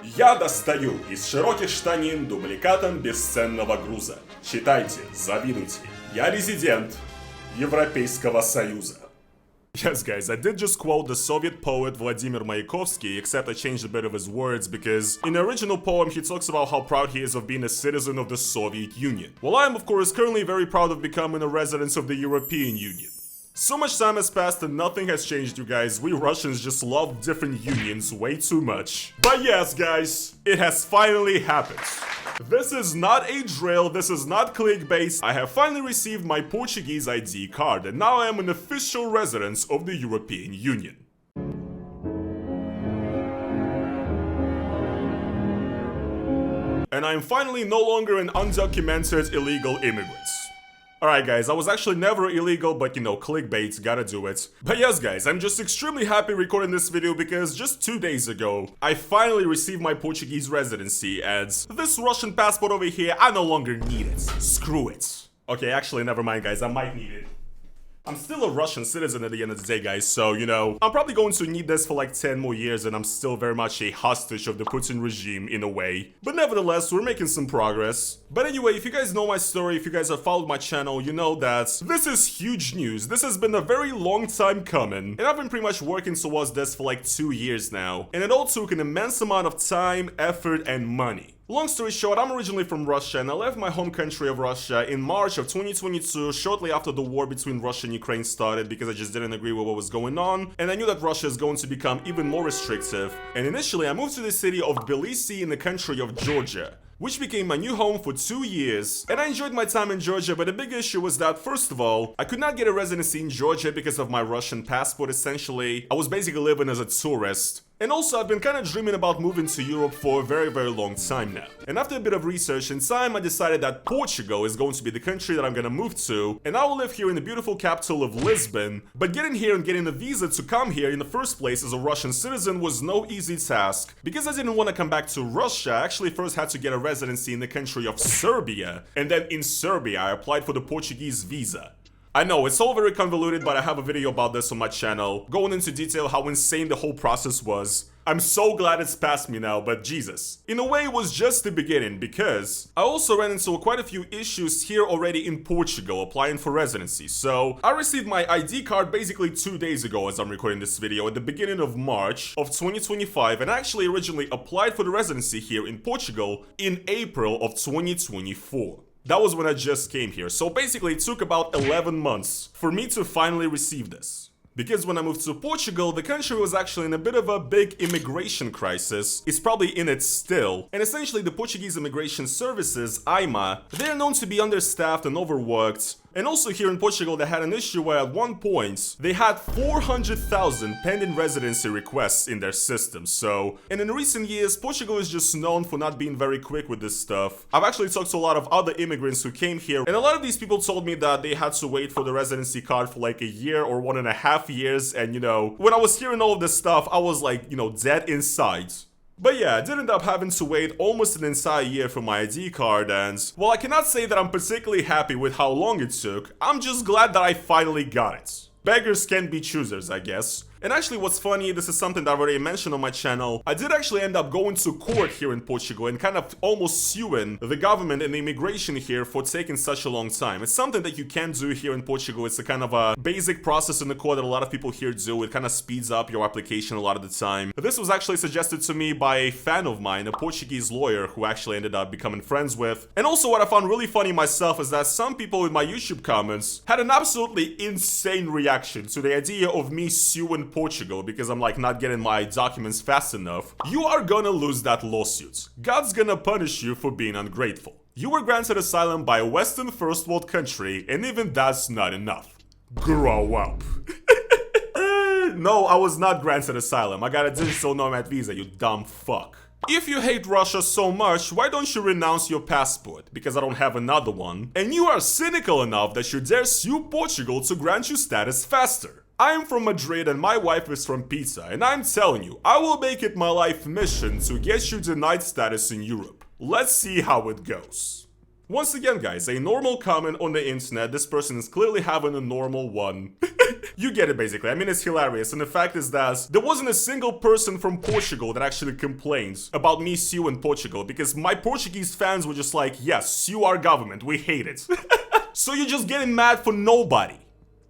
Я достаю из широких штанин дубликатом бесценного груза. Читайте, завидуйте. Я резидент Европейского Союза. Yes, guys, I did just quote the Soviet poet Vladimir Mayakovsky, except I changed a bit of his words because in the original poem he talks about how proud he is of being a citizen of the Soviet Union. While I am, of course, currently very proud of becoming a resident of the European Union. So much time has passed and nothing has changed, you guys. We Russians just love different unions way too much. But yes, guys, it has finally happened. This is not a drill, this is not clickbait. I have finally received my Portuguese ID card and now I am an official resident of the European Union. And I am finally no longer an undocumented illegal immigrant. Alright guys, I was actually never illegal, but you know, clickbait, gotta do it. But yes guys, I'm just extremely happy recording this video because just 2 days ago, I finally received my Portuguese residency and this Russian passport over here, I no longer need it. Screw it. Okay, actually never mind guys, I might need it. I'm still a Russian citizen at the end of the day, guys, so, you know, I'm probably going to need this for like 10 more years and I'm still very much a hostage of the Putin regime in a way. But nevertheless, we're making some progress. But anyway, if you guys know my story, if you guys have followed my channel, you know that this is huge news. This has been a very long time coming, and I've been pretty much working towards this for like 2 years now. And it all took an immense amount of time, effort, and money. Long story short, I'm originally from Russia and I left my home country of Russia in March of 2022, shortly after the war between Russia and Ukraine started because I just didn't agree with what was going on and I knew that Russia is going to become even more restrictive. And initially I moved to the city of Tbilisi in the country of Georgia, which became my new home for 2 years. And I enjoyed my time in Georgia, but the big issue was that, first of all, I could not get a residency in Georgia because of my Russian passport. Essentially, I was basically living as a tourist. And also, I've been kind of dreaming about moving to Europe for a very, very long time now. And after a bit of research and time, I decided that Portugal is going to be the country that I'm gonna move to. And I will live here in the beautiful capital of Lisbon. But getting here and getting a visa to come here in the first place as a Russian citizen was no easy task. Because I didn't want to come back to Russia, I actually first had to get a residency in the country of Serbia. And then in Serbia, I applied for the Portuguese visa. I know, it's all very convoluted, but I have a video about this on my channel, going into detail how insane the whole process was. I'm so glad it's past me now, but Jesus. In a way, it was just the beginning, because I also ran into quite a few issues here already in Portugal applying for residency. So, I received my ID card basically 2 days ago as I'm recording this video, at the beginning of March of 2025, and I actually originally applied for the residency here in Portugal in April of 2024. That was when I just came here, so basically it took about 11 months for me to finally receive this. Because when I moved to Portugal, the country was actually in a bit of a big immigration crisis. It's probably in it still. And essentially the Portuguese Immigration Services, IMA, they are known to be understaffed and overworked. And also here in Portugal they had an issue where at one point they had 400,000 pending residency requests in their system. So, and in recent years Portugal is just known for not being very quick with this stuff. I've actually talked to a lot of other immigrants who came here and a lot of these people told me that they had to wait for the residency card for like a year or 1.5 years, and you know, when I was hearing all of this stuff I was like, you know, dead inside. But yeah, I did end up having to wait almost an entire year for my ID card, and while I cannot say that I'm particularly happy with how long it took, I'm just glad that I finally got it. Beggars can be choosers, I guess. And actually what's funny, this is something that I've already mentioned on my channel, I did actually end up going to court here in Portugal and kind of almost suing the government and the immigration here for taking such a long time. It's something that you can do here in Portugal. It's a kind of a basic process in the court that a lot of people here do. It kind of speeds up your application a lot of the time. This was actually suggested to me by a fan of mine, a Portuguese lawyer who actually ended up becoming friends with. And also what I found really funny myself is that some people in my YouTube comments had an absolutely insane reaction to the idea of me suing Portugal because I'm like not getting my documents fast enough. You are gonna lose that lawsuit. God's gonna punish you for being ungrateful. You were granted asylum by a Western first world country and even that's not enough. Grow up. No, I was not granted asylum. I got a digital nomad visa, you dumb fuck. If you hate Russia so much, why don't you renounce your passport? Because I don't have another one. And you are cynical enough that you dare sue Portugal to grant you status faster. I am from Madrid and my wife is from Pisa, and I'm telling you, I will make it my life mission to get you denied status in Europe. Let's see how it goes. Once again, guys, a normal comment on the internet. This person is clearly having a normal one. You get it, basically. I mean, it's hilarious. And the fact is that there wasn't a single person from Portugal that actually complained about me suing Portugal, because my Portuguese fans were just like, yes, sue our government. We hate it. So you're just getting mad for nobody.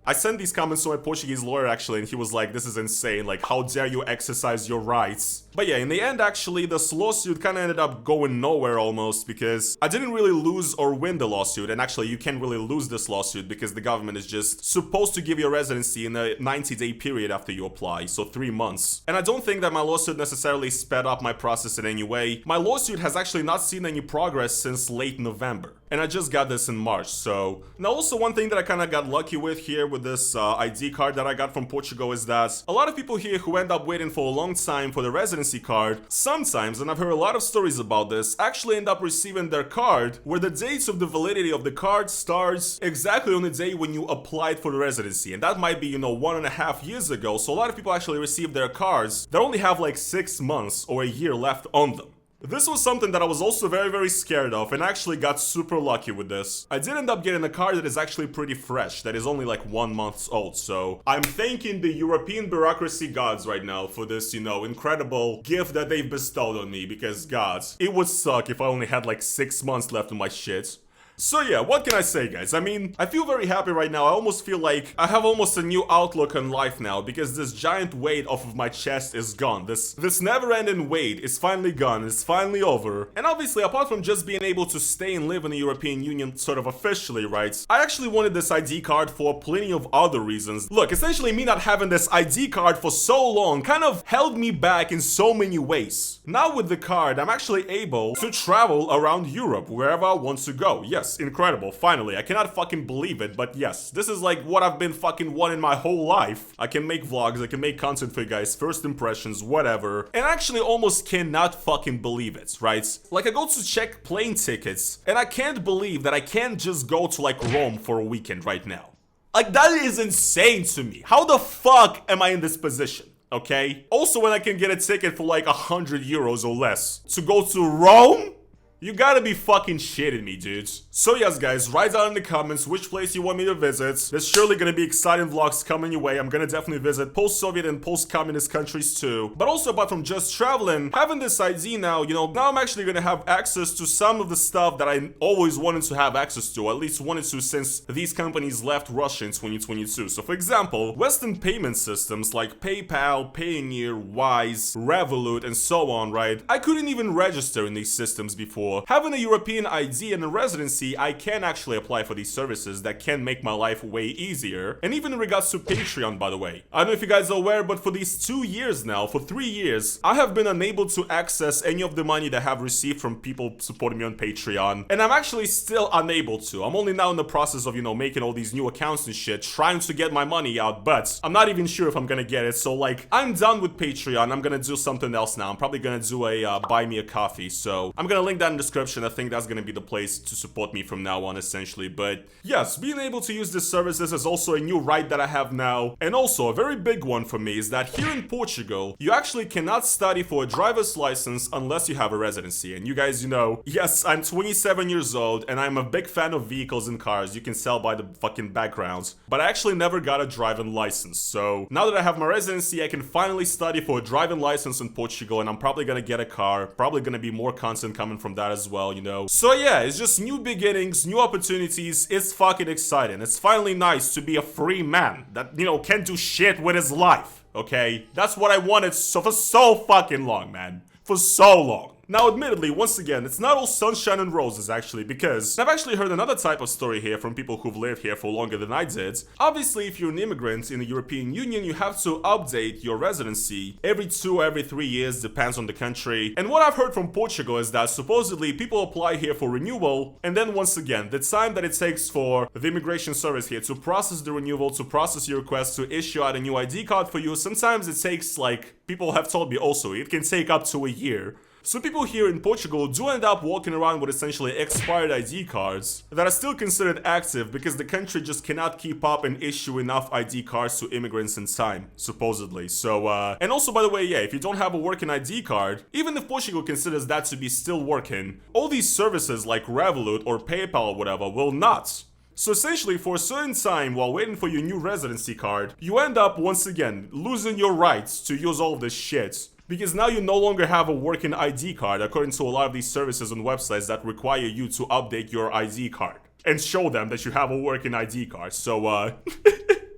I sent these comments to my Portuguese lawyer actually, and he was like, this is insane, like, how dare you exercise your rights? But yeah, in the end actually, this lawsuit kind of ended up going nowhere almost, because I didn't really lose or win the lawsuit, and actually you can't really lose this lawsuit because the government is just supposed to give you a residency in a 90-day period after you apply, so 3 months. And I don't think that my lawsuit necessarily sped up my process in any way. My lawsuit has actually not seen any progress since late November. And I just got this in March, so... Now also one thing that I kind of got lucky with here with this ID card that I got from Portugal is that a lot of people here who end up waiting for a long time for the residency card, sometimes, and I've heard a lot of stories about this, actually end up receiving their card where the dates of the validity of the card starts exactly on the day when you applied for the residency. And that might be, you know, 1.5 years ago, so a lot of people actually receive their cards that only have like 6 months or a year left on them. This was something that I was also very scared of, and actually got super lucky with this. I did end up getting a card that is actually pretty fresh, that is only like 1 month old, so I'm thanking the European bureaucracy gods right now for this, you know, incredible gift that they've bestowed on me, because gods, it would suck if I only had like 6 months left on my shit. So yeah, what can I say, guys? I mean, I feel very happy right now. I almost feel like I have almost a new outlook on life now, because this giant weight off of my chest is gone. This never-ending weight is finally gone. It's finally over. And obviously, apart from just being able to stay and live in the European Union sort of officially, right? I actually wanted this ID card for plenty of other reasons. Look, essentially me not having this ID card for so long kind of held me back in so many ways. Now with the card, I'm actually able to travel around Europe wherever I want to go. Yes. Incredible, finally. I cannot fucking believe it, but yes, this is like what I've been fucking wanting my whole life. I can make vlogs, I can make content for you guys, first impressions, whatever. And I actually almost cannot fucking believe it, right? Like, I go to check plane tickets, and I can't believe that I can't just go to like Rome for a weekend right now. Like, that is insane to me. How the fuck am I in this position? Okay? Also, when I can get a ticket for like 100 euros or less to go to Rome? You gotta be fucking shitting me, dudes. So yes, guys, write down in the comments which place you want me to visit. There's surely gonna be exciting vlogs coming your way. I'm gonna definitely visit post-Soviet and post-communist countries too. But also, apart from just traveling, having this ID now, you know, now I'm actually gonna have access to some of the stuff that I always wanted to have access to, or at least wanted to since these companies left Russia in 2022. So for example, Western payment systems like PayPal, Payoneer, Wise, Revolut, and so on, right? I couldn't even register in these systems before. Having a European ID and a residency, I can actually apply for these services that can make my life way easier. And even in regards to Patreon, by the way. I don't know if you guys are aware, but for these 2 years now, for 3 years, I have been unable to access any of the money that I have received from people supporting me on Patreon. And I'm actually still unable to. I'm only now in the process of, you know, making all these new accounts and shit, trying to get my money out, but I'm not even sure if I'm gonna get it. So like, I'm done with Patreon. I'm gonna do something else now. I'm probably gonna do a buy me a coffee. So I'm gonna link that in the description. I think that's gonna be the place to support me from now on, essentially. But yes, being able to use these services is also a new right that I have now. And also a very big one for me is that here in Portugal, you actually cannot study for a driver's license unless you have a residency. And you guys, you know, yes, I'm 27 years old and I'm a big fan of vehicles and cars. You can tell by the fucking backgrounds. But I actually never got a driving license. So now that I have my residency, I can finally study for a driving license in Portugal, and I'm probably gonna get a car. Probably gonna be more content coming from that as well, you know. So yeah, it's just new beginnings, new opportunities. It's fucking exciting. It's finally nice to be a free man that, you know, can't do shit with his life, okay? That's what I wanted for so fucking long, man. For so long. Now, admittedly, once again, it's not all sunshine and roses, actually, because I've actually heard another type of story here from people who've lived here for longer than I did. Obviously, if you're an immigrant in the European Union, you have to update your residency every 2 or every 3 years, depends on the country. And what I've heard from Portugal is that supposedly people apply here for renewal, and then once again, the time that it takes for the immigration service here to process the renewal, to process your request, to issue out a new ID card for you, sometimes it takes, like, people have told me also, it can take up to a year. So people here in Portugal do end up walking around with essentially expired ID cards that are still considered active because the country just cannot keep up and issue enough ID cards to immigrants in time, supposedly. So, and also, by the way, yeah, if you don't have a working ID card, even if Portugal considers that to be still working, all these services like Revolut or PayPal or whatever will not. So essentially, for a certain time while waiting for your new residency card, you end up once again losing your rights to use all of this shit. Because now you no longer have a working ID card according to a lot of these services and websites that require you to update your ID card and show them that you have a working ID card. So,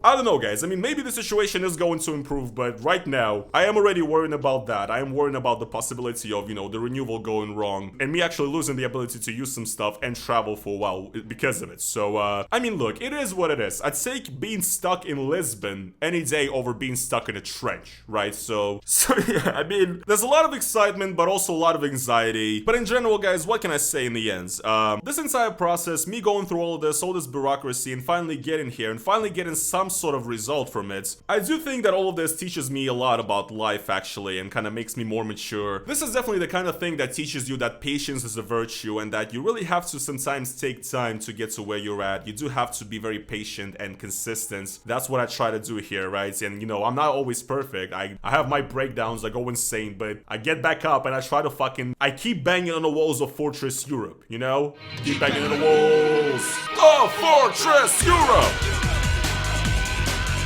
I don't know, guys. I mean, maybe the situation is going to improve, but right now, I am already worrying about that. I am worrying about the possibility of, the renewal going wrong and me actually losing the ability to use some stuff and travel for a while because of it. So, I mean, look, it is what it is. I'd take being stuck in Lisbon any day over being stuck in a trench, right? So yeah, I mean, there's a lot of excitement, but also a lot of anxiety. But in general, guys, what can I say in the end? This entire process, me going through all this bureaucracy and finally getting here and finally getting some sort of result from it, I do think that all of this teaches me a lot about life actually and kind of makes me more mature. This is definitely the kind of thing that teaches you that patience is a virtue and that you really have to sometimes take time to get to where you're at. You do have to be very patient and consistent. That's what I try to do here, right? And I'm not always perfect. I have my breakdowns, I go insane, but I get back up and I try to I keep banging on the walls of Fortress Europe, Keep banging on the walls of Fortress Europe!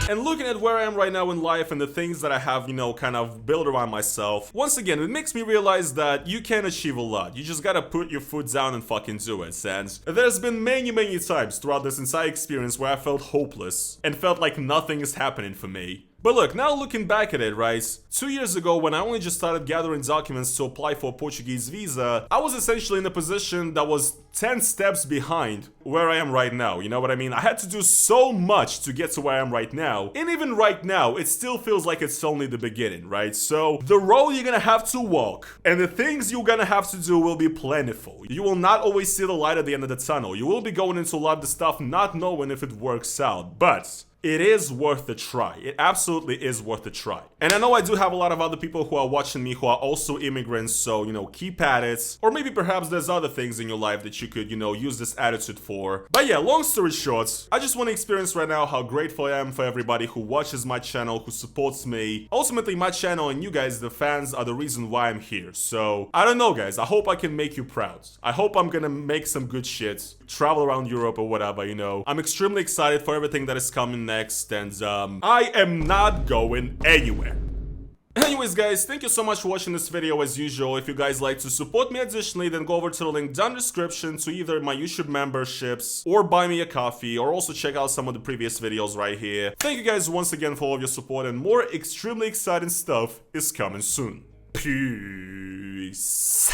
And looking at where I am right now in life and the things that I have, kind of built around myself, once again, it makes me realize that you can achieve a lot. You just gotta put your foot down and fucking do it. And there's been many, many times throughout this entire experience where I felt hopeless and felt like nothing is happening for me. But look, now looking back at it, right, 2 years ago when I only just started gathering documents to apply for a Portuguese visa, I was essentially in a position that was 10 steps behind where I am right now, you know what I mean? I had to do so much to get to where I am right now, and even right now, it still feels like it's only the beginning, right? So, the road you're gonna have to walk, and the things you're gonna have to do will be plentiful. You will not always see the light at the end of the tunnel. You will be going into a lot of the stuff not knowing if it works out, but it is worth a try. It absolutely is worth a try. And I know I do have a lot of other people who are watching me who are also immigrants, so, keep at it. Or maybe perhaps there's other things in your life that you could, use this attitude for. But yeah, long story short, I just want to experience right now how grateful I am for everybody who watches my channel, who supports me. Ultimately, my channel and you guys, the fans, are the reason why I'm here. So, I don't know, guys. I hope I can make you proud. I hope I'm gonna make some good shit, travel around Europe or whatever, I'm extremely excited for everything that is coming next, and I am not going anywhere. Anyways, guys, thank you so much for watching this video as usual. If you guys like to support me additionally, then go over to the link down in the description to either my YouTube memberships or buy me a coffee, or also check out some of the previous videos right here. Thank you guys once again for all of your support, and more extremely exciting stuff is coming soon. Peace.